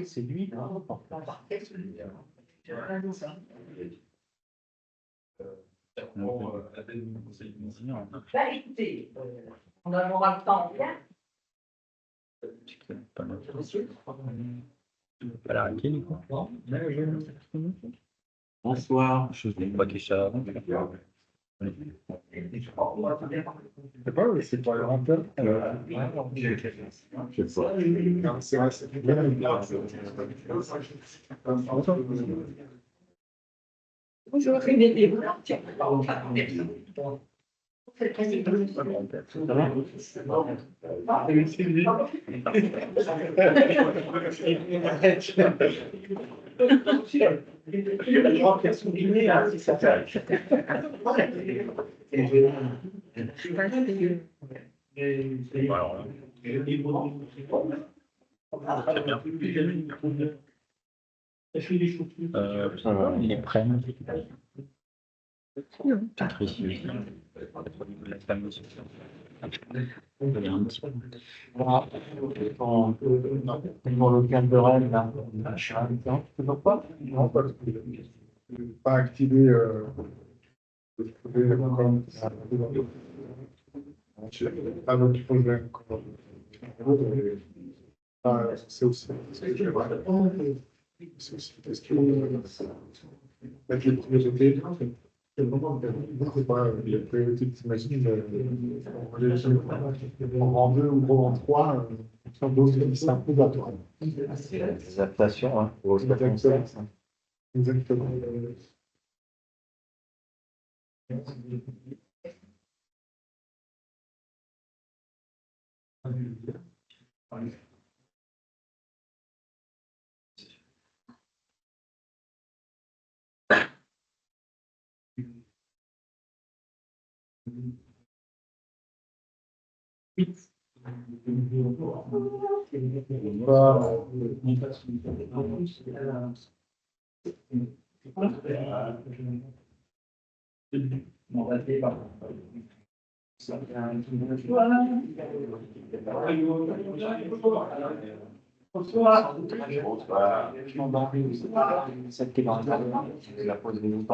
C'est lui, non? Bah, écoutez, on aura le temps, bien. Pas la raquille, quoi. Bonsoir. Je sais pas qui ça. C'est pas, c'est pas le renteur. Je sais pas. Non, c'est vrai, c'est bien. Bonjour, René. Tiens, Ça va, ils prennent. C'est triste. La famille. Il y a un petit peu. Voilà. Pour le cadre de rêve, là. Je suis un temps. Toujours pas? Non, parce que je n'ai pas activé le comme un autre projet encore. C'est aussi parce que mettre les priorités. C'est pas les priorités, t'imagines, on rend deux ou on rend trois, c'est un peu d'attente. C'est des adaptations, hein. Exactement. Celle qui est dans la pause de nous.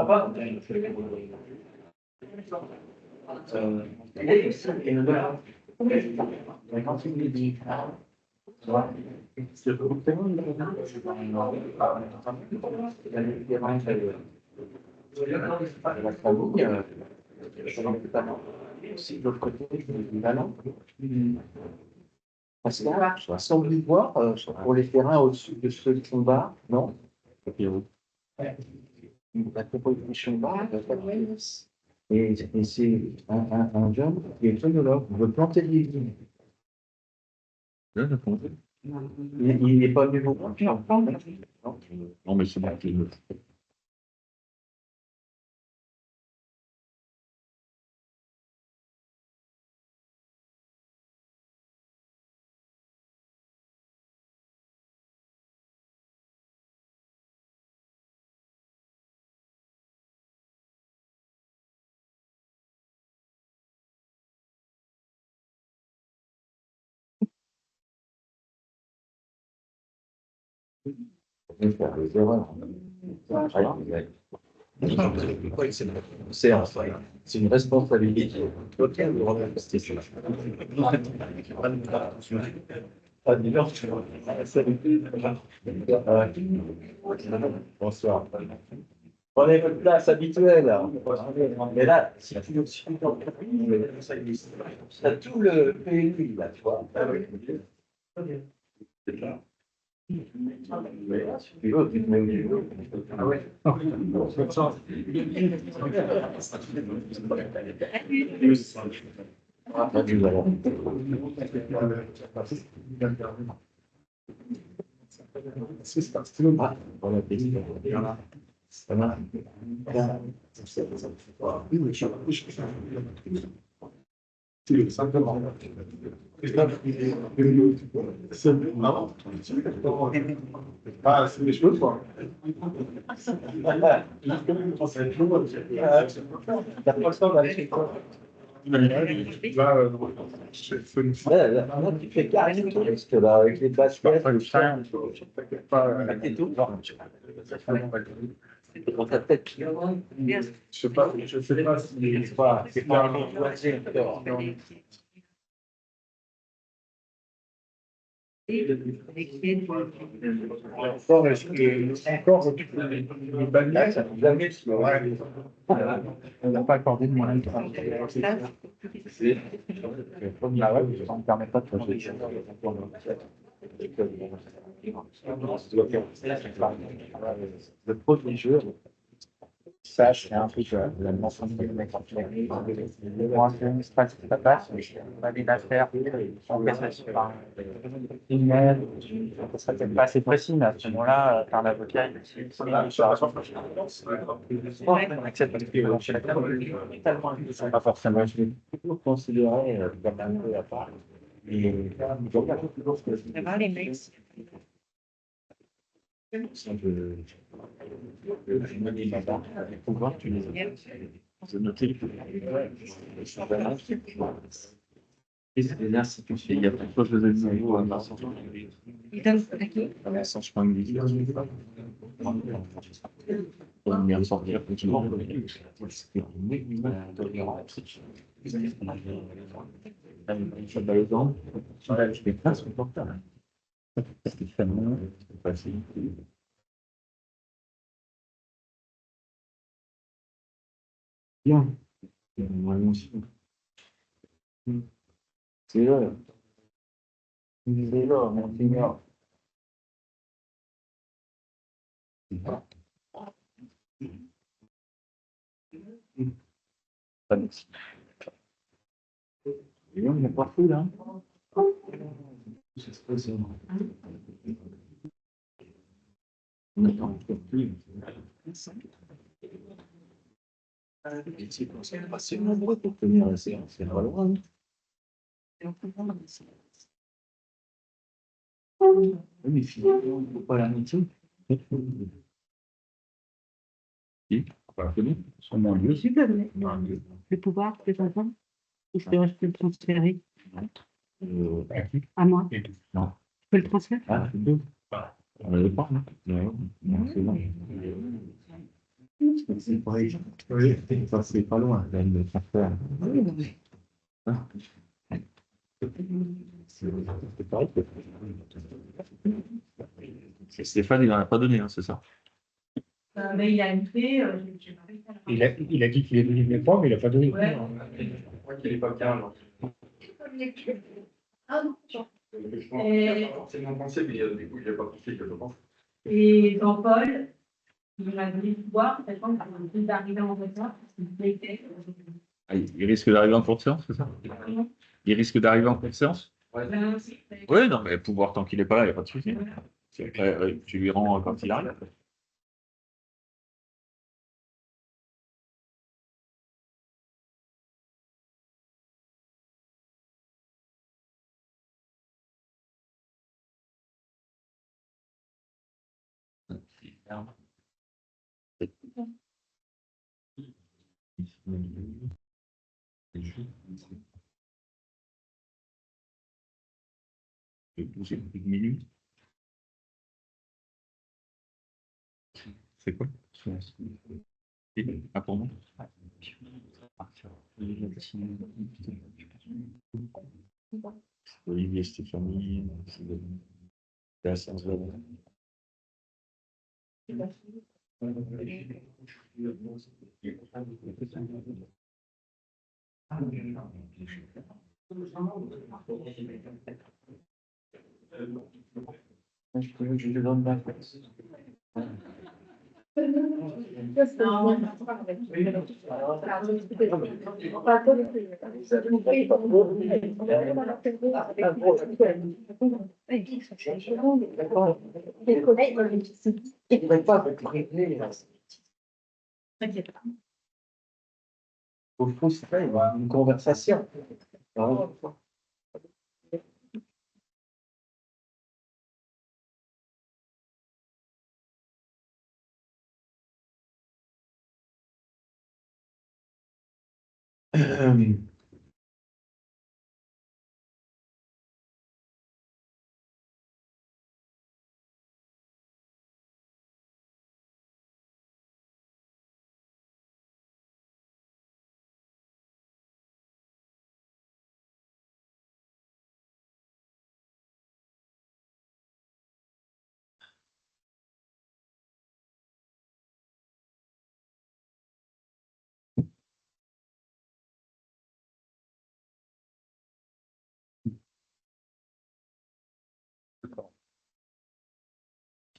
Quand tu me dis, la famille, aussi de l'autre côté, parce que là, sans lui voir, pour les terrains au-dessus de ceux qui sont bas, non? La proposition bas, et c'est un jeune qui est phonologue, il veut planter des vignes. Il n'est pas venu vous voir, Non, mais c'est bon. faire des erreurs. C'est une responsabilité. Bonsoir. Prenez votre place habituelle. Mais là, si tu le suis dans le tu as tout le PLU, là, tu vois. C'est ça. Mais si tu veux, tu te mets au niveau. Ah ouais. Ah, pas du alors. Ah, voilà, ça va. Simplement. Ah, c'est des cheveux, quoi. Justement, comment ça va être lourd, T'as pas le temps d'aller chez toi. là, je fais une Là, tu fais carrément le risque, là, avec les baskets. t'inquiète pas. C'est tout. Dans ta tête. Je sais pas si C'est pas un loisir. encore, le balai, ça nous amène sur On n'a pas accordé de moyen de travail. Bah ouais, ça ne permet pas de faire des choses. Le premier jeu, ça, c'est un truc, la mention de mec en fait. Moi, c'est une espace qui passe, on a des affaires, on fait ça sur un email, ça peut-être pas assez précis, mais à ce moment-là, t'as un avocat, il dit, on accepte parce que chez la table, tellement pas forcément. Je l'ai toujours considéré comme un peu à part. Et je regarde toujours ce que je Ça va, les mecs? je me dis là-bas, il faut voir, tu les as. Je notais. Et c'est des institutions. Il y a pas de chose de nouveau à Vincent. Il donne à qui? Vincent Schmangli. On vient de sortir continuellement. Je fais pas ce comportement. C'est facile. Bien. C'est là. C'est là, mon seigneur. Et on n'est pas fou là. C'est très bien. On attend encore plus. Et c'est qu'on s'est passé nombreux pour tenir la séance. C'est pas loin. Oui, mais finalement, il ne faut pas la moitié. Si, pas la connaître. Sur mon lieu. Je peux donner le pouvoir de ton enfant. Je peux le transférer à moi. Non. Je peux le transférer. Ah, c'est deux. On n'avait pas, non? Non, c'est bon. C'est pas, oui, c'est pas loin, là, le transfert. Hein? C'est pareil. Stéphane, il n'en a pas donné, hein, c'est ça? Mais il a une clé. J'ai pas réussi à la Il a dit qu'il est venu une fois, mais il n'a pas donné. Ouais. Je crois qu'il n'est pas bien. Ah non, Je pense qu'il n'a pas forcément pensé, mais du coup, il n'a pas pensé que je pense. Et Jean-Paul, il m'a donné le pouvoir, sachant qu'il d'arriver en retard, parce qu'il était. Ah, il risque d'arriver en cours de séance, c'est ça? Il risque d'arriver en cours de séance? Oui, non, mais pouvoir tant qu'il n'est pas là, il n'y a pas de souci. Tu lui rends quand il arrive. Une minute. C'est quoi? Ah, pour moi? Olivier Stéphanie, c'est la séance de je te donne ma place. T'inquiète pas. Faut frustrer une conversation.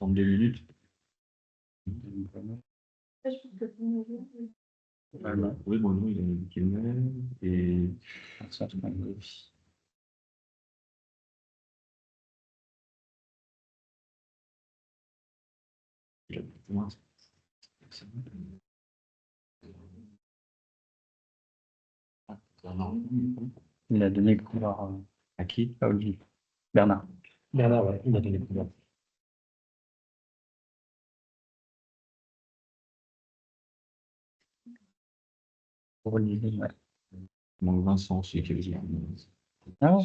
2 minutes. Oui, bon, non, il a dit qu'il m'aime. Et. Il a donné le couloir À qui? à Olivier. Bernard. Bernard, ouais, il a donné le pouvoir. Pour Olivier, ouais. Il manque Vincent aussi, qui est Ah ouais.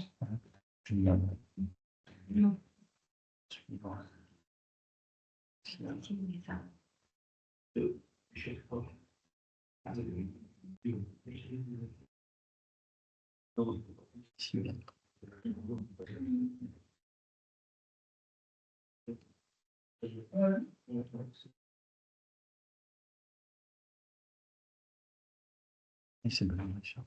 Non. Suivant. Et c'est bon, Richard.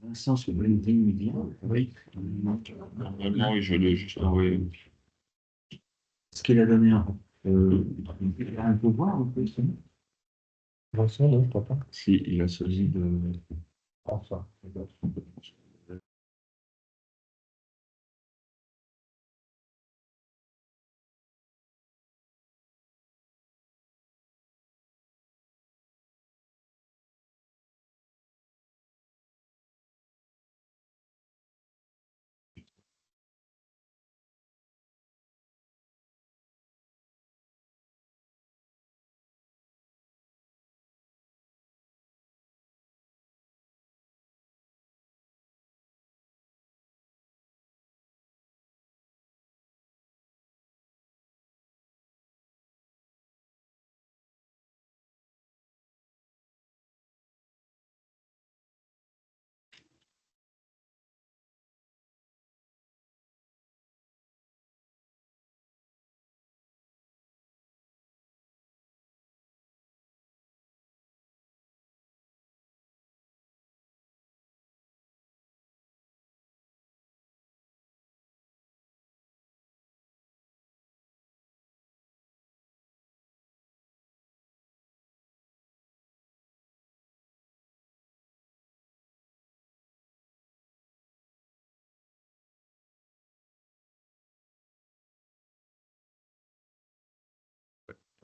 Vincent, c'est le même thing, bien. Oui. Normalement, oui, je l'ai juste envoyé. Ce qu'il a donné il a un pouvoir un peu, c'est bon. Vincent, non, je crois pas. Si, il a celui de. Ah, ça.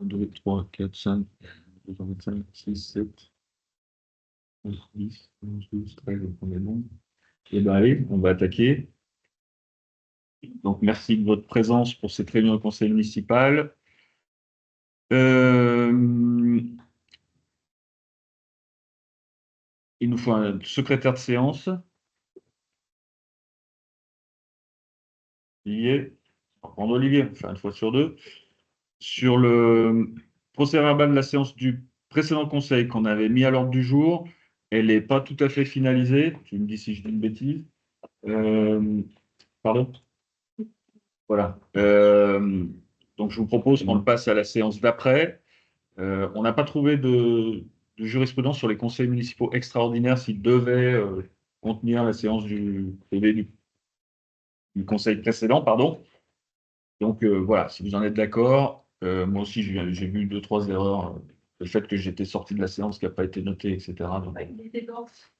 Un, 2, 3, 4, 5, 5, 6, 7, 11, 10, 11, 12, 13, on est bon. Et bien, allez, on va attaquer. Donc, merci de votre présence pour cette réunion au conseil municipal. Il nous faut un secrétaire de séance. Olivier, on va prendre Olivier, on va faire une fois sur deux. Sur le procès verbal de la séance du précédent conseil qu'on avait mis à l'ordre du jour, elle n'est pas tout à fait finalisée. Tu me dis si je dis une bêtise. Pardon? Voilà. Donc, je vous propose qu'on le passe à la séance d'après. On n'a pas trouvé de jurisprudence sur les conseils municipaux extraordinaires s'ils devaient contenir la séance du conseil précédent, pardon. Donc, voilà, si vous en êtes d'accord, moi aussi, j'ai vu 2, 3 erreurs. Le fait que j'étais sorti de la séance qui n'a pas été notée, etc. Donc, Il était dense.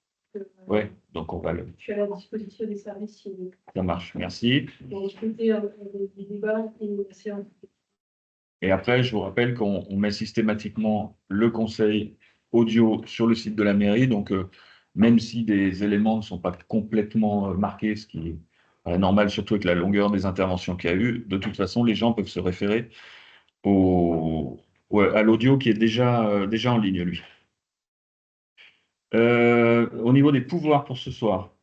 ouais, donc on va le. Je suis à la disposition des services si vous Ça marche, merci. voulez écouter les débats et la séance. Et après, je vous rappelle qu'on met systématiquement le conseil audio sur le site de la mairie. Donc, même si des éléments ne sont pas complètement marqués, ce qui est normal, surtout avec la longueur des interventions qu'il y a eu, de toute façon, les gens peuvent se référer à l'audio qui est déjà en ligne, lui. Au niveau des pouvoirs pour ce soir,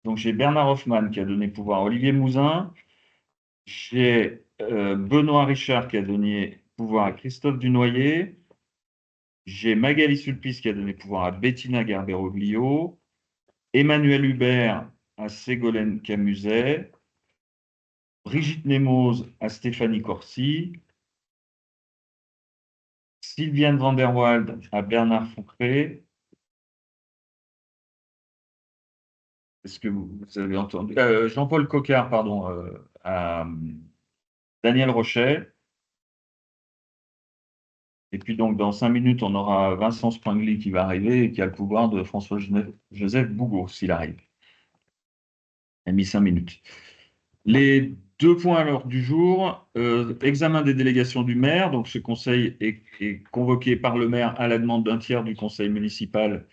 donc j'ai Bernard Hoffmann qui a donné pouvoir à Olivier Mouzin. J'ai Benoît Richard qui a donné pouvoir à Christophe Dunoyer. J'ai Magali Sulpice qui a donné pouvoir à Bettina Garberoglio. Emmanuel Hubert à Ségolène Camuset. Brigitte Nemoz à Stéphanie Corsi. Sylviane van der Waal à Bernard Foucret. Est-ce que vous avez entendu Jean-Paul Cocard, pardon, à Daniel Rochet. Et puis donc, dans 5 minutes, on aura Vincent Sprangly qui va arriver et qui a le pouvoir de François-Joseph Bougour, s'il arrive. Il a mis 5 minutes. Les 2 points à l'ordre du jour, examen des délégations du maire. Donc, ce conseil est convoqué par le maire à la demande d'un tiers du conseil municipal.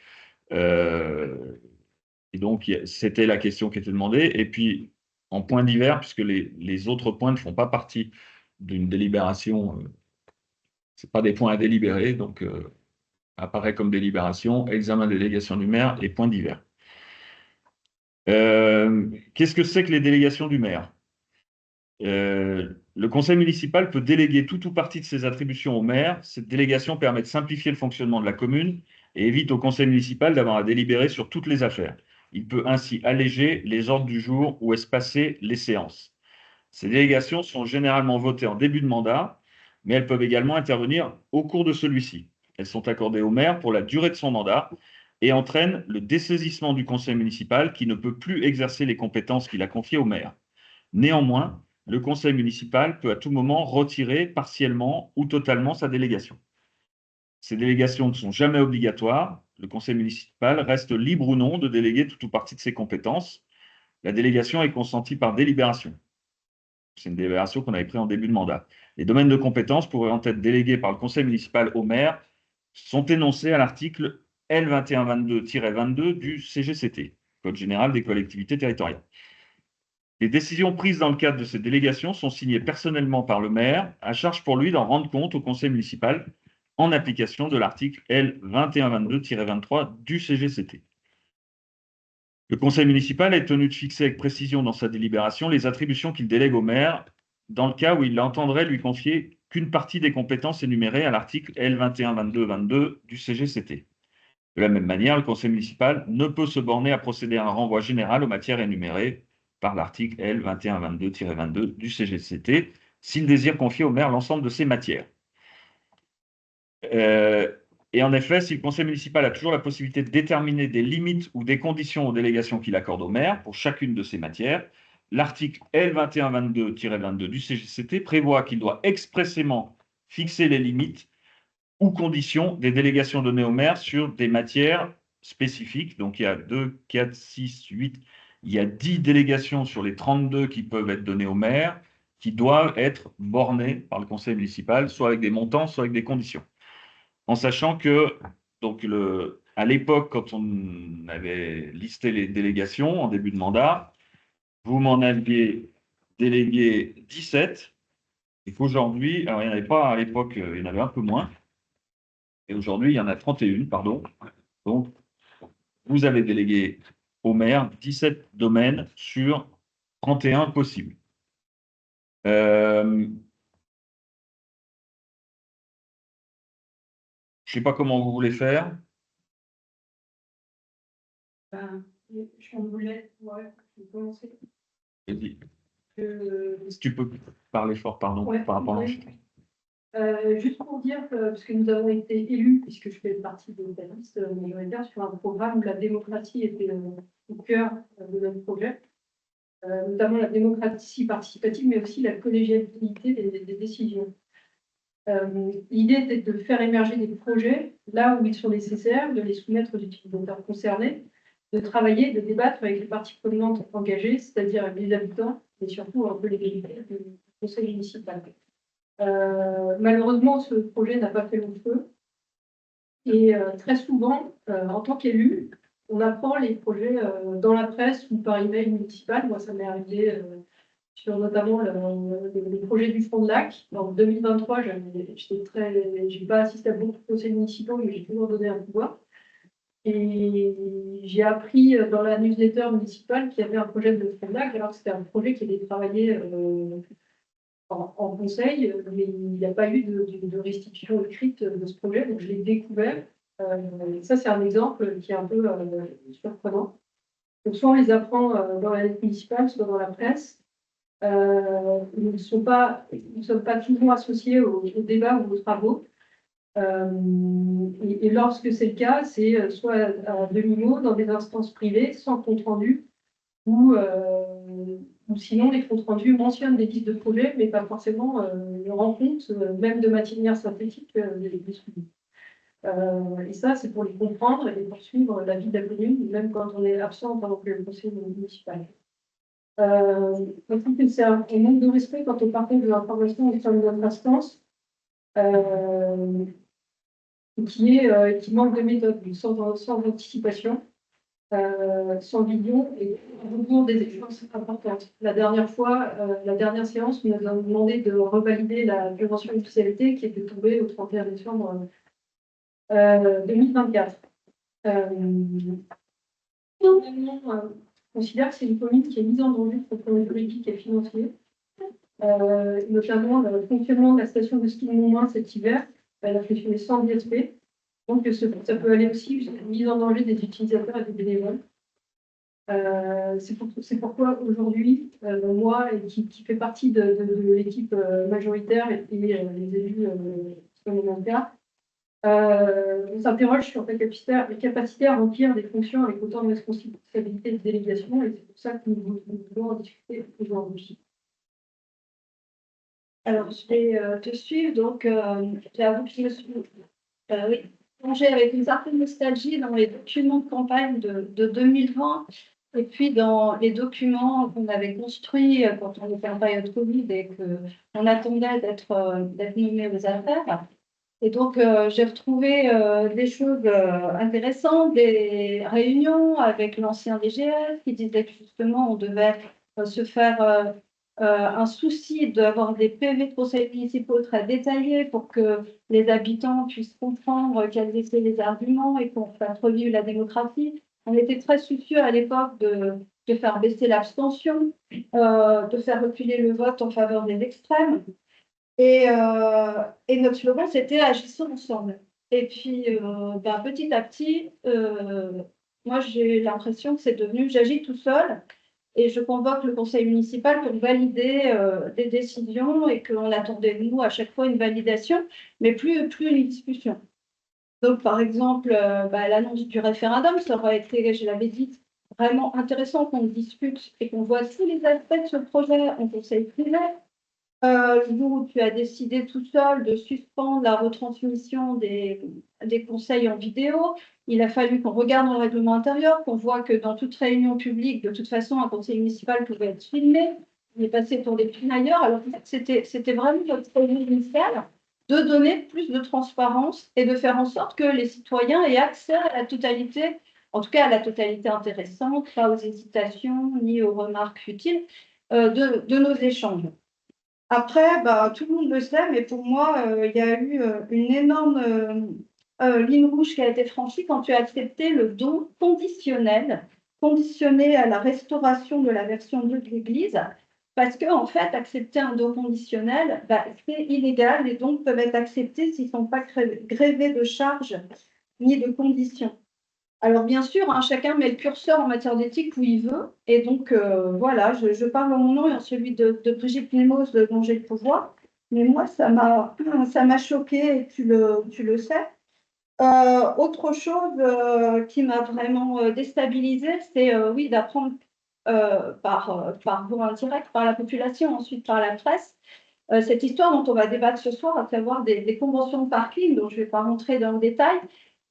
Et donc, c'était la question qui était demandée. Et puis, en point divers, puisque les autres points ne font pas partie d'une délibération, ce n'est pas des points à délibérer, donc apparaît comme délibération, examen des délégations du maire et points divers. Qu'est-ce que c'est que les délégations du maire? Le conseil municipal peut déléguer tout ou partie de ses attributions au maire. Cette délégation permet de simplifier le fonctionnement de la commune et évite au conseil municipal d'avoir à délibérer sur toutes les affaires. Il peut ainsi alléger les ordres du jour ou espacer les séances. Ces délégations sont généralement votées en début de mandat, mais elles peuvent également intervenir au cours de celui-ci. Elles sont accordées au maire pour la durée de son mandat et entraînent le dessaisissement du conseil municipal qui ne peut plus exercer les compétences qu'il a confiées au maire. Néanmoins, le conseil municipal peut à tout moment retirer partiellement ou totalement sa délégation. Ces délégations ne sont jamais obligatoires. Le conseil municipal reste libre ou non de déléguer tout ou partie de ses compétences. La délégation est consentie par délibération. C'est une délibération qu'on avait prise en début de mandat. Les domaines de compétences pourraient être délégués par le conseil municipal au maire sont énoncés à l'article L2122-22 du CGCT, Code général des collectivités territoriales. Les décisions prises dans le cadre de ces délégations sont signées personnellement par le maire, à charge pour lui d'en rendre compte au conseil municipal en application de l'article L2122-23 du CGCT. Le conseil municipal est tenu de fixer avec précision dans sa délibération les attributions qu'il délègue au maire dans le cas où il entendrait lui confier qu'une partie des compétences énumérées à l'article L2122-22 du CGCT. De la même manière, le conseil municipal ne peut se borner à procéder à un renvoi général aux matières énumérées par l'article L2122-22 du CGCT s'il désire confier au maire l'ensemble de ces matières. Et en effet, si le conseil municipal a toujours la possibilité de déterminer des limites ou des conditions aux délégations qu'il accorde au maire pour chacune de ces matières, l'article L2122-22 du CGCT prévoit qu'il doit expressément fixer les limites ou conditions des délégations données au maire sur des matières spécifiques. Donc, il y a 2, 4, 6, 8, il y a 10 délégations sur les 32 qui peuvent être données au maire, qui doivent être bornées par le conseil municipal, soit avec des montants, soit avec des conditions. En sachant que, donc, à l'époque, quand on avait listé les délégations en début de mandat, vous m'en aviez délégué 17, et qu'aujourd'hui, alors il n'y en avait pas à l'époque, il y en avait un peu moins, et aujourd'hui, il y en a 31, pardon. Donc, vous avez délégué au maire 17 domaines sur 31 possibles. Il y, a, 2, 4, 6, 8, 9, 10, 11, 12, 13, donc on est bon. Et aujourd'hui, il y en a 31 pardon. Donc, vous avez délégué au maire 17 domaines sur 31 possibles. Il y a 2, 4, 6, 8, 9, 10, 11, 12, 13, donc on est bon. Et aujourd'hui, il y en a 31 possibles. Je sais pas comment vous voulez faire. Ben, je voulais, ouais, je vais commencer. Vas-y. Euh, Si tu peux parler fort, pardon, Ouais, par rapport à oui. Juste pour dire que, parce que nous avons été élus, puisque je fais partie de la liste majoritaire, sur un programme où la démocratie était au cœur de notre projet, notamment la démocratie participative, mais aussi la collégialité des décisions. L'idée était de faire émerger des projets là où ils sont nécessaires, de les soumettre aux utilisateurs concernés, de travailler, de débattre avec les parties prenantes engagées, c'est-à-dire avec les habitants, et surtout un peu les délégés du conseil municipal. Malheureusement, ce projet n'a pas fait long feu. Et très souvent, en tant qu'élu, on apprend les projets dans la presse ou par email municipal. Moi, ça m'est arrivé sur notamment les projets du Front de Lac. En 2023, j'ai pas assisté à beaucoup de conseils municipaux, mais j'ai toujours donné un pouvoir. Et j'ai appris dans la newsletter municipale qu'il y avait un projet de Front de Lac, alors que c'était un projet qui était travaillé en conseil, mais il n'y a pas eu de restitution écrite de ce projet, donc je l'ai découvert. Ça, c'est un exemple qui est un peu surprenant. Donc, soit on les apprend dans la lettre municipale, soit dans la presse. Nous ne sommes pas toujours associés au débat ou aux travaux. Et lorsque c'est le cas, c'est soit à demi-mot, dans des instances privées, sans compte rendu, ou sinon les comptes rendus mentionnent des listes de projets, mais pas forcément ne rendent compte, même de manière synthétique, des suivis. Et ça, c'est pour les comprendre et pour suivre la vie de la commune, même quand on est absent pendant que le conseil municipal. Je trouve que c'est un manque de respect quand on partage de l'information au sein de notre instance, qui manque de méthode, sans anticipation. Sans vision et toujours des échéances importantes. La dernière séance, nous avons demandé de revalider la convention d'officialité qui était tombée au 31 décembre 2024. Finalement, on considère que c'est une commune qui est mise en danger sur le plan juridique et financier, notamment le fonctionnement de la station de ski de Montmoin cet hiver. Elle a fonctionné sans ISP. Donc, ça peut aller aussi jusqu'à la mise en danger des utilisateurs et des bénévoles. C'est pourquoi aujourd'hui, moi, qui fait partie de l'équipe majoritaire et les élus supplémentaires, on s'interroge sur les capacités à remplir des fonctions avec autant de responsabilités et de délégation, et c'est pour ça que nous voulons en discuter aujourd'hui. Alors, je vais te suivre. Donc, j'avoue que je me suis plongée avec une certaine nostalgie dans les documents de campagne de 2020 et puis dans les documents qu'on avait construits quand on était en période Covid et qu'on attendait d'être nommé aux affaires. Et donc, j'ai retrouvé des choses intéressantes, des réunions avec l'ancien DGS qui disait que justement, on devait se faire un souci d'avoir des PV de conseils municipaux très détaillés pour que les habitants puissent comprendre quels étaient les arguments et qu'on fasse revivre la démocratie. On était très soucieux à l'époque de faire baisser l'abstention, de faire reculer le vote en faveur des extrêmes. Et notre slogan, c'était agissons ensemble. Et puis, petit à petit, moi, j'ai l'impression que c'est devenu j'agis tout seul et je convoque le conseil municipal pour valider des décisions et qu'on attendait, nous, à chaque fois une validation, mais plus une discussion. Donc, par exemple, l'annonce du référendum, ça aurait été, je l'avais dit, vraiment intéressant qu'on discute et qu'on voit tous les aspects de ce projet en conseil privé. Le jour où tu as décidé tout seul de suspendre la retransmission des conseils en vidéo, il a fallu qu'on regarde dans le règlement intérieur, qu'on voit que dans toute réunion publique, de toute façon, un conseil municipal pouvait être filmé. Il est passé pour des pinailleurs. Alors, c'était vraiment notre projet initial de donner plus de transparence et de faire en sorte que les citoyens aient accès à la totalité, en tout cas à la totalité intéressante, pas aux hésitations ni aux remarques futiles de nos échanges. Après, tout le monde le sait, mais pour moi, il y a eu une énorme ligne rouge qui a été franchie quand tu as accepté le don conditionnel, conditionné à la restauration de la version 2 de l'Église. parce que en fait, accepter un don conditionnel, bah, c'est illégal. Les dons peuvent être acceptés s'ils ne sont pas grévés de charges ni de conditions. Alors bien sûr, hein, chacun met le curseur en matière d'éthique où il veut. Et donc voilà, je parle en mon nom et en celui de Brigitte Lemos, dont j'ai le pouvoir. Mais moi, ça m'a choquée et tu le sais. Autre chose qui m'a vraiment déstabilisée, c'est oui, d'apprendre par voie indirecte, par la population, ensuite par la presse, cette histoire dont on va débattre ce soir, à savoir des conventions de parking, dont je ne vais pas rentrer dans le détail,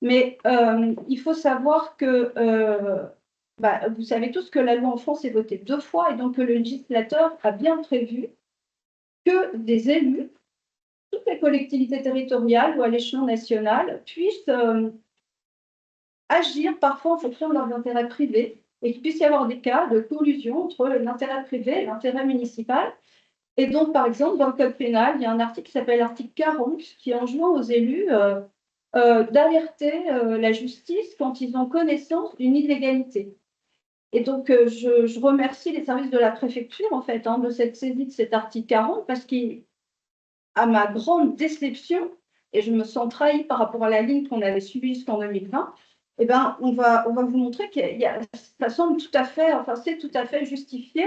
mais il faut savoir que vous savez tous que la loi en France est votée 2 fois et donc que le législateur a bien prévu que des élus, toutes les collectivités territoriales ou à l'échelon national, puissent agir parfois en fonction de leurs intérêts privés et qu'il puisse y avoir des cas de collusion entre l'intérêt privé et l'intérêt municipal. Et donc, par exemple, dans le code pénal, il y a un article qui s'appelle l'article 40 qui enjoint aux élus d'alerter la justice quand ils ont connaissance d'une illégalité. Et donc, je remercie les services de la préfecture, en fait, de cette saisie de cet article 40 parce qu'à ma grande déception, et je me sens trahie par rapport à la ligne qu'on avait suivie jusqu'en 2020, eh ben, on va vous montrer que ça semble tout à fait, enfin, c'est tout à fait justifié.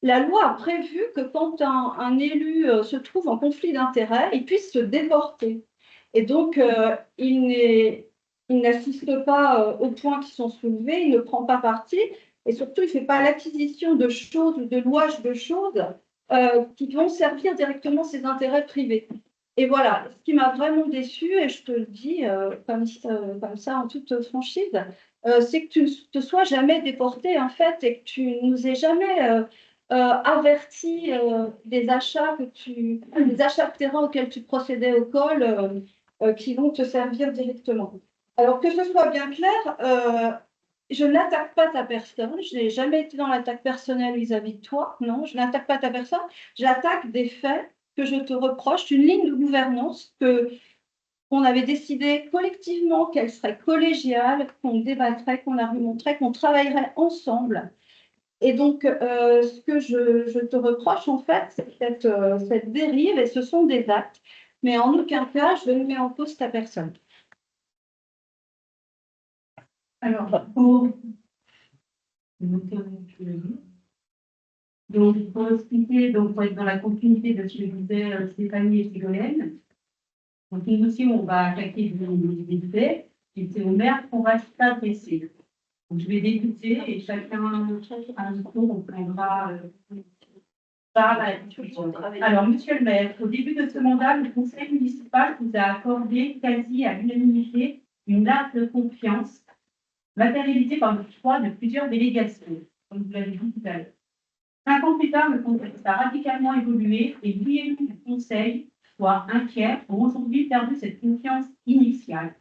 La loi a prévu que quand un élu se trouve en conflit d'intérêts, il puisse se déporter. Et donc, il n'assiste pas aux points qui sont soulevés, il ne prend pas parti, et surtout, il ne fait pas l'acquisition de choses ou de louages de choses qui vont servir directement ses intérêts privés. Et voilà, ce qui m'a vraiment déçue, et je te le dis comme ça en toute franchise, c'est que tu ne te sois jamais déporté, en fait, et que tu nous aies jamais averti des achats de terrain auxquels tu procédais au col qui vont te servir directement. Alors que ce soit bien clair, je n'attaque pas ta personne, je n'ai jamais été dans l'attaque personnelle vis-à-vis de toi, non, je n'attaque pas ta personne, j'attaque des faits que je te reproche, une ligne de gouvernance qu'on avait décidé collectivement qu'elle serait collégiale, qu'on débattrait, qu'on argumenterait, qu'on travaillerait ensemble. Et donc, ce que je te reproche, en fait, c'est cette dérive, et ce sont des actes. Mais en aucun cas, je ne mets en cause ta personne. Alors, pour expliquer, donc, pour être dans la continuité de ce que disaient Stéphanie et Ségolène, donc nous aussi, on va attaquer des faits, et c'est au maire qu'on va s'adresser. Donc, je vais débuter et chacun à un tour, on prendra par la discussion. Alors, monsieur le maire, au début de ce mandat, le conseil municipal vous a accordé quasi à l'unanimité une lettre de confiance matérialisée par le choix de plusieurs délégations, comme vous l'avez dit tout à l'heure. 5 ans plus tard, le contexte a radicalement évolué et les élus du conseil, soit inquiets, ont aujourd'hui perdu cette confiance initiale.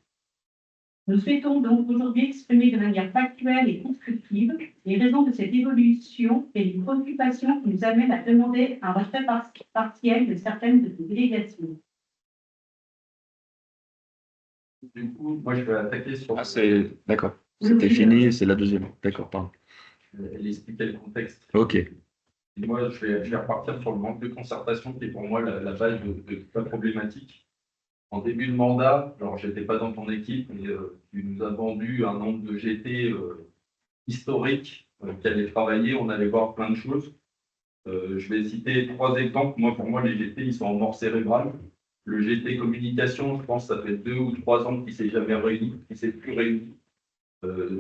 Nous souhaitons donc aujourd'hui exprimer de manière factuelle et constructive les raisons de cette évolution et les préoccupations qui nous amènent à demander un retrait partiel de certaines de ces délégations. Du coup, moi, je vais attaquer sur. Ah, c'est d'accord. C'était fini, c'est la deuxième. D'accord, pardon. Elle expliquait le contexte. Ok. Et moi, je vais repartir sur le manque de concertation qui est pour moi la base de toute la problématique. En début de mandat, alors je n'étais pas dans ton équipe, mais tu nous as vendu un nombre de GT historique qui allait travailler, on allait voir plein de choses. Je vais citer 3 exemples. Moi, pour moi, les GT, ils sont en mort cérébrale. Le GT communication, je pense que ça fait 2 ou 3 ans qu'il ne s'est jamais réuni, qu'il ne s'est plus réuni.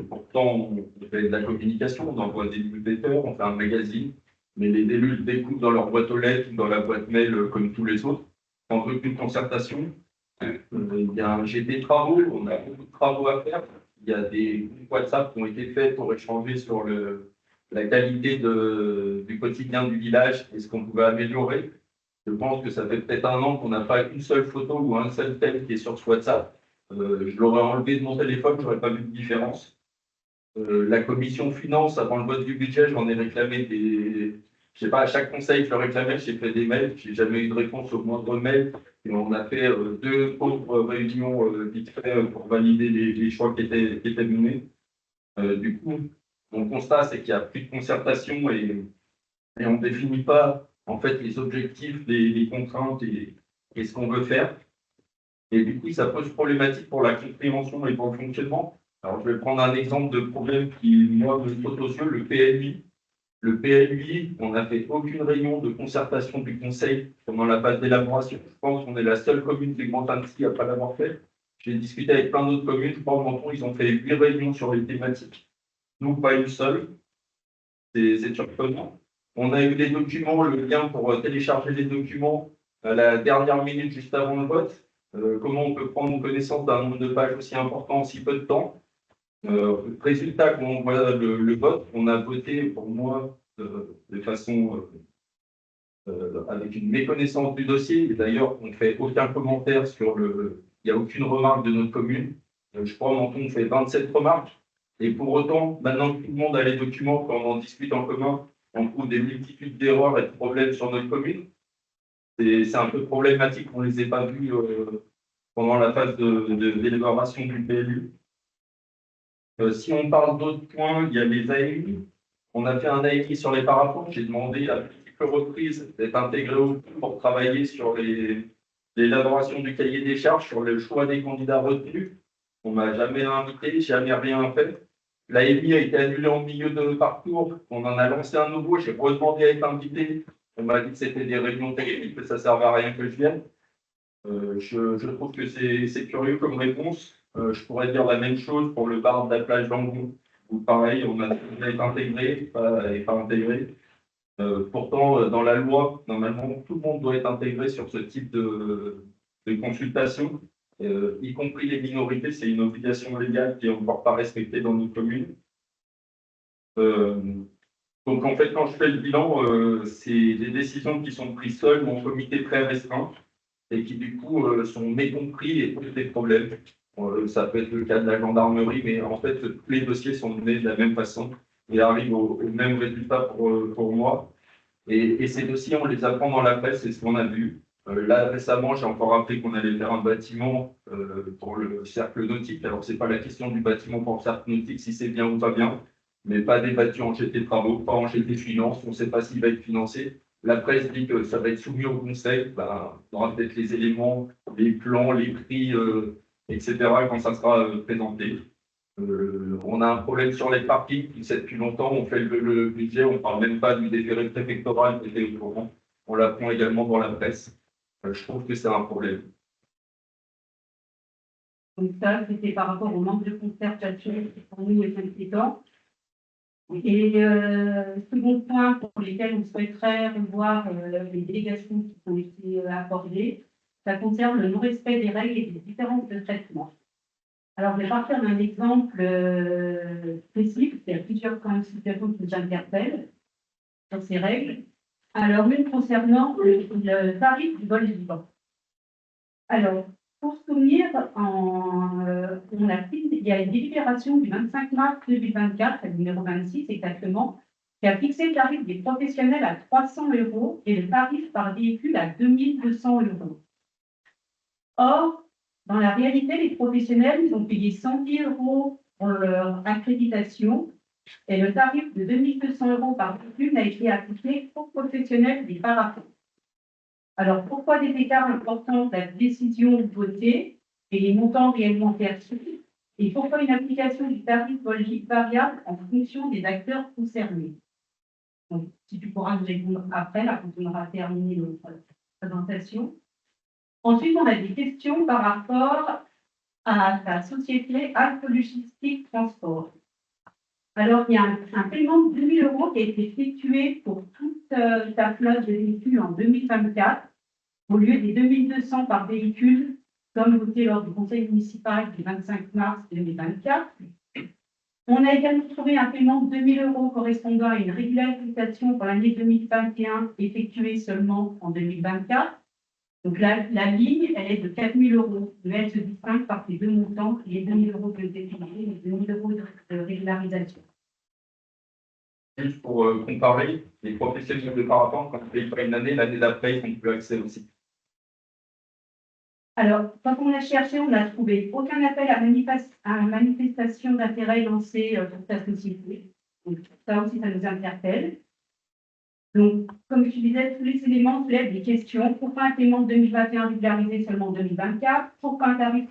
Pourtant, on fait de la communication, on envoie des newsletters, on fait un magazine, mais les élus le découpent dans leur boîte aux lettres ou dans la boîte mail comme tous les autres, sans aucune concertation. Il y a un GT travaux, on a beaucoup de travaux à faire. Il y a des groupes WhatsApp qui ont été faits pour échanger sur la qualité du quotidien du village et ce qu'on pouvait améliorer. Je pense que ça fait peut-être 1 an qu'on n'a pas une seule photo ou un seul thème qui est sur ce WhatsApp. Je l'aurais enlevé de mon téléphone, je n'aurais pas vu de différence. La commission finance, avant le vote du budget, j'en ai réclamé je sais pas, à chaque conseil, je le réclamais, j'ai fait des mails, j'ai jamais eu de réponse au moindre mail. Et on a fait 2 pauvres réunions vite fait pour valider les choix qui étaient menés. Du coup, mon constat, c'est qu'il n'y a plus de concertation et et on ne définit pas en fait les objectifs, les contraintes et ce qu'on veut faire. Et du coup, ça pose problématique pour la compréhension et pour le fonctionnement. Alors, je vais prendre un exemple de problème qui, moi, me saute aux yeux, le PLI. Le PLI, on n'a fait aucune réunion de concertation du conseil pendant la phase d'élaboration. Je pense qu'on est la seule commune du Grand Annecy à ne pas l'avoir fait. J'ai discuté avec plein d'autres communes. Je crois au Menton, ils ont fait 8 réunions sur les thématiques. Nous, pas une seule. C'est surprenant. On a eu les documents, le lien pour télécharger les documents à la dernière minute juste avant le vote. Comment on peut prendre connaissance d'un nombre de pages aussi important en si peu de temps. Résultat, quand on voit le vote, on a voté pour moi de façon avec une méconnaissance du dossier. Et d'ailleurs, on ne fait aucun commentaire sur le. Il n'y a aucune remarque de notre commune. Je crois, Menton, on fait 27 remarques. Et pour autant, maintenant que tout le monde a les documents, quand on en discute en commun, on trouve des multitudes d'erreurs et de problèmes sur notre commune. C'est un peu problématique qu'on ne les ait pas vus pendant la phase d'élaboration du PLU. Si on parle d'autres points, il y a les AMI. On a fait un AMI sur les paraponts. J'ai demandé à multiples reprises d'être intégré au groupe pour travailler sur l'élaboration du cahier des charges, sur le choix des candidats retenus. On ne m'a jamais invité, jamais rien fait. L'AMI a été annulée en milieu de parcours. On en a lancé un nouveau. J'ai redemandé à être invité. On m'a dit que c'était des réunions techniques, que ça ne servait à rien que je vienne. Je trouve que c'est curieux comme réponse. Je pourrais dire la même chose pour le bar de la plage d'Angon, où pareil, on a été intégré et pas intégré. Pourtant, dans la loi, normalement, tout le monde doit être intégré sur ce type de consultation, y compris les minorités. C'est une obligation légale qui n'est encore pas respectée dans nos communes. Donc, en fait, quand je fais le bilan, c'est des décisions qui sont prises seules ou en comité très restreint et qui, du coup, sont mécompris et posent des problèmes. Ça peut être le cas de la gendarmerie, mais en fait, tous les dossiers sont menés de la même façon et arrivent au même résultat pour moi. Et ces dossiers, on les apprend dans la presse, c'est ce qu'on a vu. Là, récemment, j'ai encore appris qu'on allait faire un bâtiment pour le cercle nautique. Alors, ce n'est pas la question du bâtiment pour le cercle nautique, si c'est bien ou pas bien, mais pas débattu en GT travaux, pas en GT finance. On ne sait pas s'il va être financé. La presse dit que ça va être soumis au conseil. Ben, on aura peut-être les éléments, les plans, les prix, etc. quand ça sera présenté. On a un problème sur les parkings qui c'est depuis longtemps. On fait le budget, on ne parle même pas du déféré préfectoral qui était au courant. On l'apprend également dans la presse. Je trouve que c'est un problème. Donc ça, c'était par rapport au manque de concertation qui pour nous est inquiétant. Et second point pour lesquels on souhaiterait revoir les délégations qui ont été accordées, ça concerne le non-respect des règles et des différences de traitement. Alors, je vais partir d'un exemple précis, il y a plusieurs cas de situation qui nous interpellent sur ces règles. Alors, une concernant le tarif du vol libre. Alors, pour se souvenir, il y a une délibération du 25 mars 2024, le numéro 26 exactement, qui a fixé le tarif des professionnels à 300 € et le tarif par véhicule à 2200 €. Or, dans la réalité, les professionnels, ils ont payé 110 € pour leur accréditation et le tarif de 2200 € par véhicule n'a été appliqué aux professionnels des paraponts. Alors, pourquoi des écarts importants de la décision votée et les montants réellement perçus? Et pourquoi une application du tarif variable en fonction des acteurs concernés? Donc, si tu pourras nous répondre après, là, quand on aura terminé notre présentation. Ensuite, on a des questions par rapport à la société Alpes Logistique Transport. Alors, il y a un paiement de 2 000 € qui a été effectué pour toute ta flotte de véhicules en 2024, au lieu des 2200 par véhicule, comme voté lors du conseil municipal du 25 mars 2024. On a également trouvé un paiement de 2 000 € correspondant à une régularisation pour l'année 2021, effectuée seulement en 2024. Donc la ligne, elle est de 4 000 €. Mais elle se distingue par ces deux montants, les 2 000 € que j'ai utilisés, les 2 000 € de régularisation. Juste pour comparer, les professionnels de parapente, quand ils payent pas une année, l'année d'après, ils n'ont plus accès aussi. Alors, quand on a cherché, on n'a trouvé aucun appel à manifestation d'intérêt lancé pour ta société. Donc ça aussi, ça nous interpelle. Donc, comme je disais, tous les éléments soulèvent des questions. Pourquoi un paiement de 2021 vulgarisé seulement en 2024? Pourquoi un tarif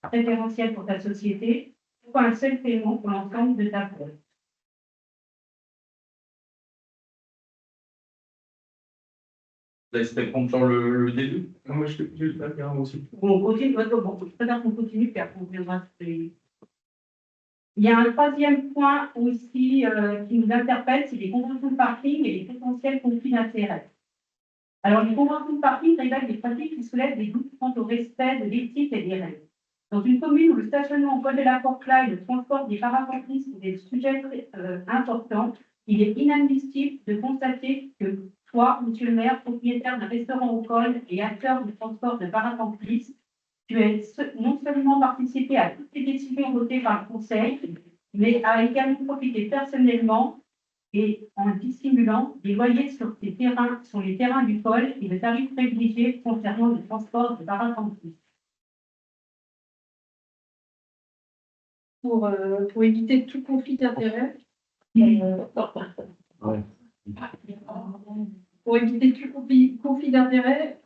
préférentiel pour ta société? Pourquoi un seul paiement pour l'ensemble de ta flotte? Laisse répondre sur le début. Moi, je vais pas bien aussi. Bon, on continue, bon, je préfère qu'on continue, puis après on reviendra sur les... Il y a un troisième point aussi qui nous interpelle, c'est les conventions de parking et les potentiels conflits d'intérêts. Alors, les conventions de parking révèlent des pratiques qui soulèvent des doutes quant au respect de l'éthique et des règles. Dans une commune où le stationnement au col de la Porte-Là et le transport des paracampistes sont des sujets importants, il est inadmissible de constater que toi, monsieur le maire, propriétaire d'un restaurant au col et acteur du transport de paracampistes, tu as non seulement participé à toutes les décisions votées par le Conseil, mais a également profité personnellement et en dissimulant des loyers sur les terrains du col et le tarif privilégié concernant le transport de paracampistes. Pour éviter tout conflit d'intérêts, pour éviter tout conflit d'intérêts,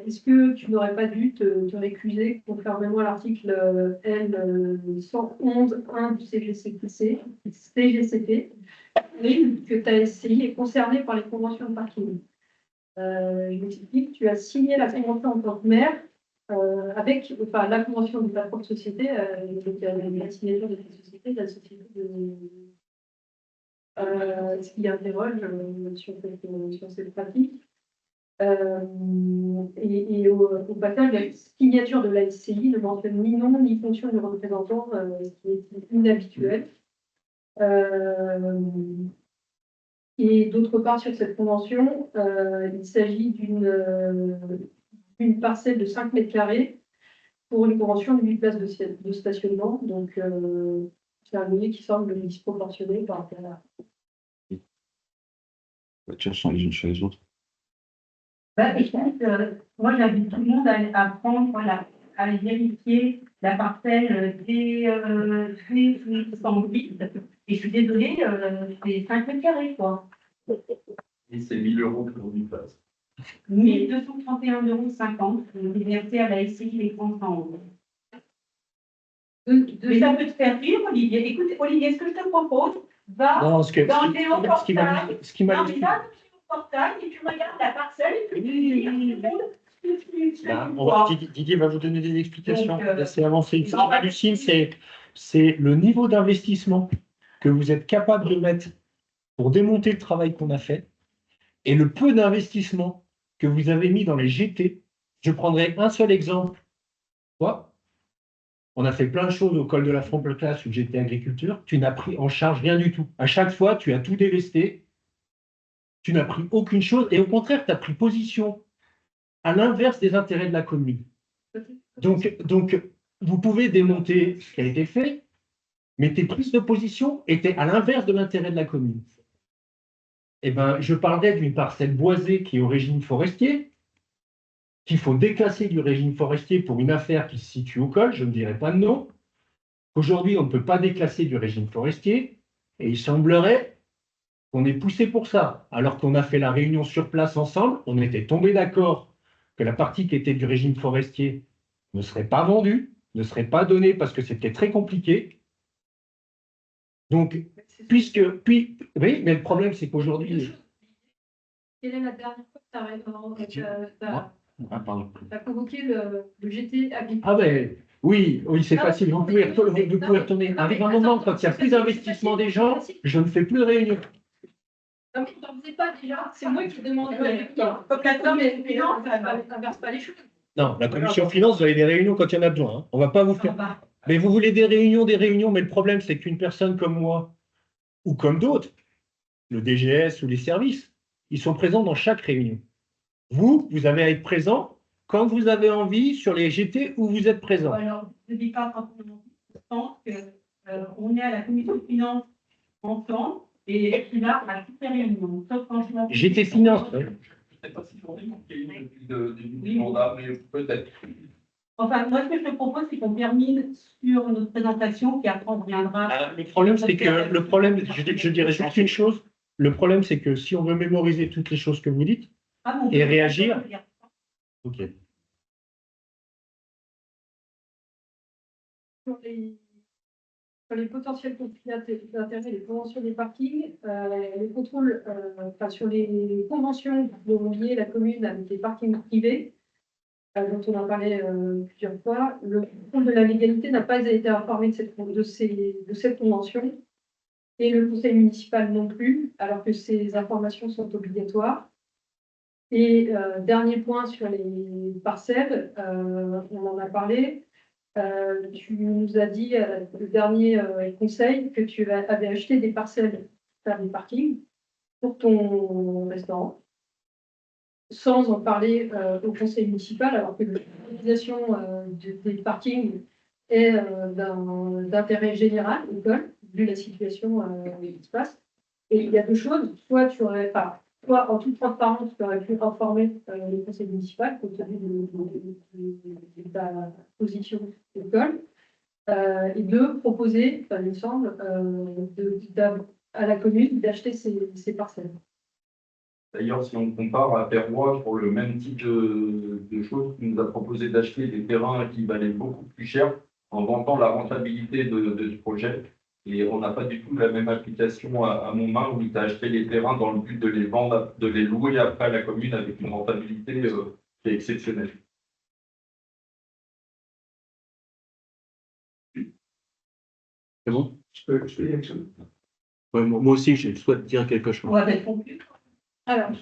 est-ce que tu n'aurais pas dû te récuser conformément à l'article L 111.1 du CGCT, que ta SCI est concernée par les conventions de parking? Je m'explique, tu as signé la convention en tant que maire avec la convention de ta propre société, donc la signature de ta société, de la société de. Ce qui interroge sur cette pratique. Et au passage, la signature de la SCI ne mentionne ni nom ni fonction du représentant, ce qui est inhabituel. Et d'autre part, sur cette convention, il s'agit d'une parcelle de 5 mètres carrés pour une convention de 8 places de stationnement. Donc, c'est un loyer qui semble disproportionné par rapport à. Voitures sont les unes chez les autres. Écoute, moi j'invite tout le monde à prendre, voilà, à vérifier la parcelle D108. Et je suis désolée, c'est 5 mètres carrés, quoi. Et c'est 1 000 € pour une place. 1231,50 €, versé à la SCI les 30 ans. Mais ça peut te faire rire, Olivier. Écoute, Olivier, ce que je te propose, va dans le géoportail. Ce qui m'a Non, mais va dans le géoportail et tu regardes la parcelle et puis Didier va vous donner des explications. Donc, Laissez avancer. Ce qui m'hallucine, c'est le niveau d'investissement que vous êtes capable de mettre pour démonter le travail qu'on a fait et le peu d'investissement que vous avez mis dans les GT. Je prendrai un seul exemple. Quoi? On a fait plein de choses au col de la Fronte-Classe où j'étais agriculture. Tu n'as pris en charge rien du tout. À chaque fois, tu as tout délesté. Tu n'as pris aucune chose. Et au contraire, tu as pris position à l'inverse des intérêts de la commune. Donc, vous pouvez démonter ce qui a été fait, mais tes prises de position étaient à l'inverse de l'intérêt de la commune. Eh bien, je parlerai d'une parcelle boisée qui est au régime forestier, qu'il faut déclasser du régime forestier pour une affaire qui se situe au col, je ne dirai pas de nom. Aujourd'hui, on ne peut pas déclasser du régime forestier, et il semblerait qu'on ait poussé pour ça. Alors qu'on a fait la réunion sur place ensemble, on était tombé d'accord que la partie qui était du régime forestier ne serait pas vendue, ne serait pas donnée parce que c'était très compliqué. Donc, oui, mais le problème, c'est qu'aujourd'hui. Quelle est la dernière fois que tu as convoqué le GT agricole? Ah ben oui, c'est facile, vous pouvez retourner. Arrive un moment, quand il n'y a plus d'investissement des gens, je ne fais plus de réunion. Non, mais tu n'en faisais pas déjà, c'est moi qui demande. Non, mais non, inverse pas les choses. Non, la commission finance, vous avez des réunions quand il y en a besoin. Hein. On ne va pas vous faire. Mais vous voulez des réunions, mais le problème, c'est qu'une personne comme moi, ou comme d'autres, le DGS ou les services, ils sont présents dans chaque réunion. Vous avez à être présent quand vous avez envie sur les GT où vous êtes présent. Alors, je ne dis pas quand on a envie. Je pense qu'on est à la commission finance ensemble et qui va à toutes les réunions. Sauf franchement. GT Finance, oui. Je ne sais pas si j'en ai manqué depuis le début du mandat, mais peut-être. Enfin, moi, ce que je te propose, c'est qu'on termine sur notre présentation, puis après, on reviendra. Le problème, c'est que je dirais juste une chose, Le problème, c'est que si on veut mémoriser toutes les choses que vous dites, Ah, non, Et réagir. ok. Sur les potentiels conflits d'intérêts, les conventions des parkings, les contrôles, enfin, sur les conventions dont liées la commune avec les parkings privés, dont on a parlé plusieurs fois, le contrôle de la légalité n'a pas été informé de cette convention et le conseil municipal non plus, alors que ces informations sont obligatoires. Et dernier point sur les parcelles, on en a parlé. Tu nous as dit, le dernier conseil, que tu avais acheté des parcelles pour faire des parkings pour ton restaurant, sans en parler au conseil municipal, alors que l'utilisation des parkings est d'intérêt général au col, vu la situation qui se passe. Et il y a deux choses. Soit tu aurais, enfin, toi, en toute transparence, tu aurais pu informer le conseil municipal compte tenu de ta position au col. Et deux, proposer, il me semble, à la commune d'acheter ces parcelles. D'ailleurs, si on compare à Perrois pour le même type de choses, il nous a proposé d'acheter des terrains qui valaient beaucoup plus cher en vantant la rentabilité du projet. Et on n'a pas du tout la même application à Montmain où tu as acheté les terrains dans le but de les vendre, de les louer après à la commune avec une rentabilité qui est exceptionnelle. C'est bon? Je peux dire quelque chose? Ouais, moi aussi, je souhaite dire quelque chose. On va mettre conclu. Alors,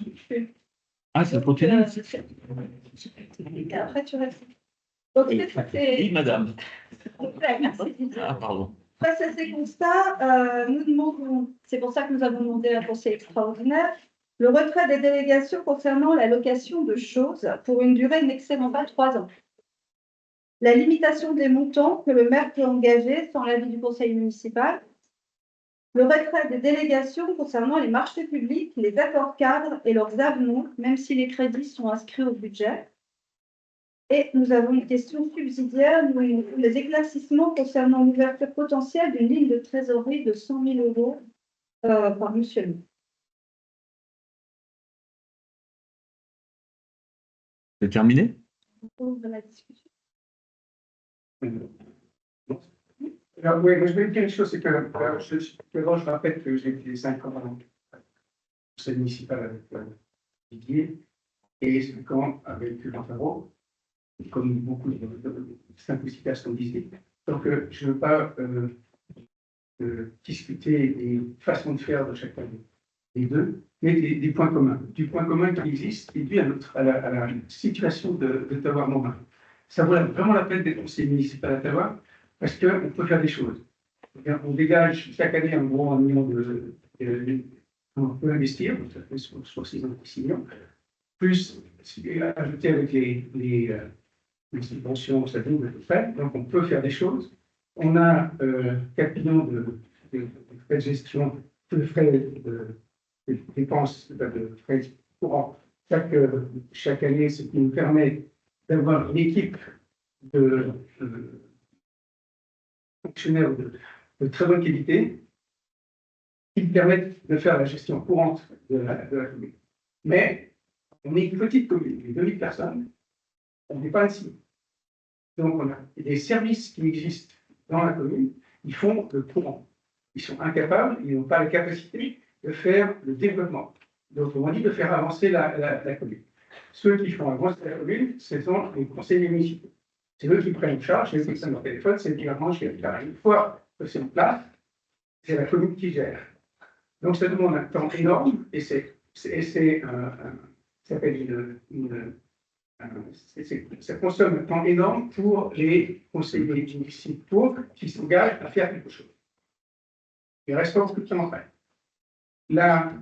Ah, ça continue. après, tu restes. Donc, Oui, madame. merci. Ah, pardon. Face à ces constats, nous demandons, c'est pour ça que nous avons demandé un conseil extraordinaire, le retrait des délégations concernant la location de choses pour une durée n'excédant pas 3 ans. La limitation des montants que le maire peut engager sans l'avis du conseil municipal. Le retrait des délégations concernant les marchés publics, les accords cadres et leurs avenants, même si les crédits sont inscrits au budget. Et nous avons une question subsidiaire, les éclaircissements concernant l'ouverture potentielle d'une ligne de trésorerie de 100 000 € par monsieur le maire. C'est terminé? Ouvre la discussion. Alors, oui, je vais dire une chose, c'est que je rappelle que j'ai été 5 ans au conseil municipal avec Didier et 5 ans avec Jean Favreau, comme beaucoup de 5 ou 6 personnes disaient. Donc, je ne veux pas discuter des façons de faire de chacun des deux, mais des points communs. Du point commun qui existe et dû à la situation de Tavoir-Montmain. Ça vaut vraiment la peine d'être conseiller municipal à Tavoir, parce qu'on peut faire des choses. On dégage chaque année un gros 1 million on peut investir, ça fait sur 6 ans, 6 millions, plus ajouter avec les subventions, ça donne à peu près, donc on peut faire des choses. On a 4 millions de frais de gestion, de frais de dépenses, de frais courants chaque année, ce qui nous permet d'avoir une équipe de fonctionnaires de très bonne qualité qui permettent de faire la gestion courante de la commune. Mais on est une petite commune, 2000 personnes, on n'est pas ainsi. Donc on a des services qui existent dans la commune, ils font le courant. Ils sont incapables, ils n'ont pas la capacité de faire le développement. Donc on dit de faire avancer la commune. Ceux qui font avancer la commune, ce sont les conseillers municipaux. C'est eux qui prennent en charge, c'est eux qui prennent leur téléphone, c'est eux qui arrangent. Une fois que c'est en place, c'est la commune qui gère. Donc ça demande un temps énorme et ça consomme un temps énorme pour les conseillers municipaux qui s'engagent à faire quelque chose. Il reste pas beaucoup de temps après. Là,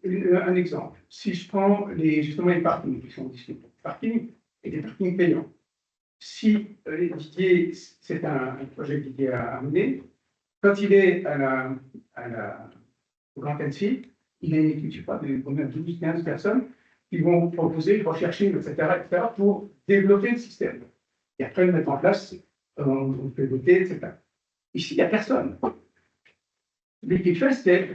un exemple. Si je prends justement les parkings qui sont discutés, parkings et des parkings payants. Si Didier, c'est un projet que Didier a amené, quand il est au Grand Annecy, il a une équipe, je ne sais pas, de combien, 12, 15 personnes qui vont proposer, rechercher, etc., pour développer le système. Et après, le mettre en place, on peut voter, etc. Ici, il n'y a personne. Ce qu'il fait, c'est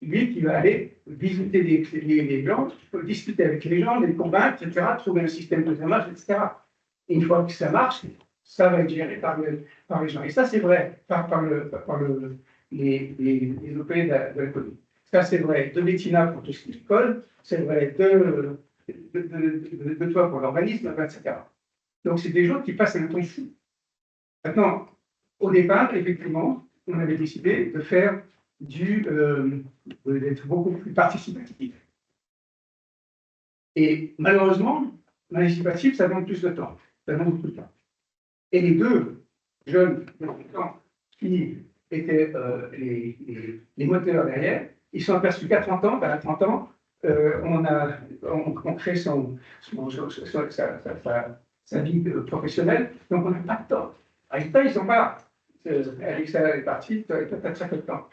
lui qui va aller visiter les gens, discuter avec les gens, les convaincre, etc., trouver un système de démarche, etc. Et une fois que ça marche, ça va être géré par les gens. Et ça, c'est vrai les OP de la commune. Ça, c'est vrai de l'ETINA pour tout ce qui est école, c'est vrai de toi pour l'organisme, etc. Donc, c'est des gens qui passent un temps fou. Maintenant, au départ, effectivement, on avait décidé de faire d'être beaucoup plus participatif. Et malheureusement, l'anticipatif, ça demande plus de temps. Ça demande beaucoup de temps. Et les deux jeunes qui étaient les moteurs derrière, ils sont aperçus qu'à 30 ans, à 30 ans, on crée sa vie professionnelle, donc on n'a pas de temps. À l'état, ils ne sont pas. Alexa est partie, tu as très peu de temps.